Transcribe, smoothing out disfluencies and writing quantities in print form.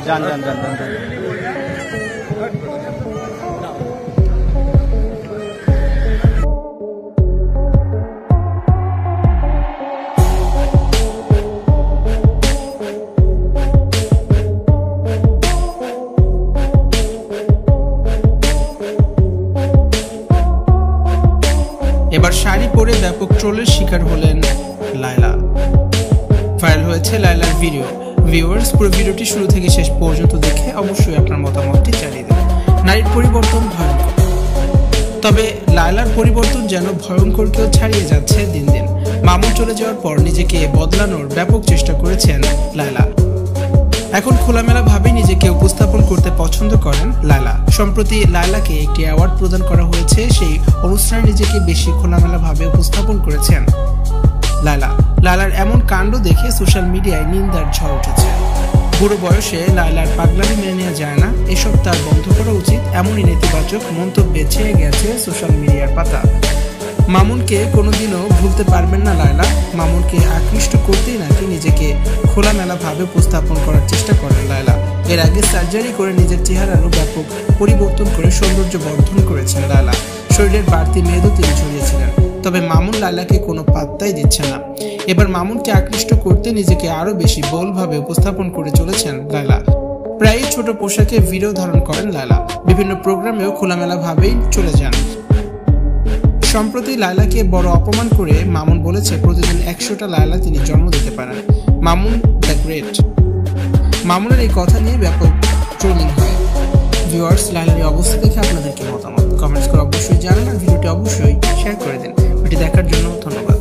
যান যান যান যান। এবার শাড়ি পরে ব্যাপক ট্রোলের শিকার হলেন লায়লা। ভাইরাল হয়েছে লায়লার ভিডিও। ভিউয়ার্স, পুরো ভিডিওটি শুরু থেকে শেষ পর্যন্ত দেখে অবশ্যই আপনার মতামতটি জানিয়ে দিন। নারীর পরিবর্তন ভয়ঙ্কর, তবে লায়লার পরিবর্তন যেন ভয়ঙ্করকেও ছাড়িয়ে যাচ্ছে দিন দিন। মামুন চলে যাওয়ার পর নিজেকে বদলানোর ব্যাপক চেষ্টা করেছেন লায়লা। এখন খোলামেলাভাবে নিজেকে উপস্থাপন করতে পছন্দ করেন লায়লা। সম্প্রতি লায়লাকে একটি অ্যাওয়ার্ড প্রদান করা হয়েছে, সেই অনুষ্ঠানে নিজেকে বেশি খোলামেলাভাবে উপস্থাপন করেছেন লায়লা। লায়লার এমন কাণ্ড দেখে সোশ্যাল মিডিয়ায় নিন্দার ঝড় উঠেছে। বুড়ো বয়সে লায়লার পাগলামি মেনে নেওয়া যায় না, এসব তার বন্ধ করা উচিত, এমনই নেতিবাচক মন্তব্যে ছেয়ে গেছে সোশ্যাল মিডিয়ার পাতা। মামুনকে কোনোদিনও ভুলতে পারবেন না লায়লা। মামুনকে আকৃষ্ট করতেই নাকি নিজেকে খোলামেলাভাবে উপস্থাপন করার চেষ্টা করেন লায়লা। এর আগে সার্জারি করে নিজের চেহারারও ব্যাপক পরিবর্তন করে সৌন্দর্য বর্ধন করেছেন লায়লা। শরীরের বাড়তি মেদও তিনি ছড়িয়েছিলেন, তবে মামুন লায়লাকে কোনো পাত্তাই দিচ্ছে না। এবার মামুনকে আকৃষ্ট করতে নিজেকে আরও বেশি বোল্ডভাবে উপস্থাপন করে চলেছেন লায়লা। প্রায়ই ছোট পোশাকে ভিডিও ধারণ করেন লায়লা। বিভিন্ন প্রোগ্রামেও খোলামেলাভাবেই চলে যান। সম্প্রতি লায়লাকে বড় অপমান করে মামুন বলেছে প্রতিদিন 100টা লায়লা তিনি জন্ম দিতে পারেন। Mamun the great. মামুনের এই কথা নিয়ে ব্যাপক ট্রোলিং হয়। ভিউয়ার্স, লায়লার এই অবস্থা দেখে আপনাদের কি মতামত কমেন্টস করে অবশ্যই জানান, আর ভিডিওটি অবশ্যই শেয়ার করে দিন। ভিডিও দেখার জন্য ধন্যবাদ।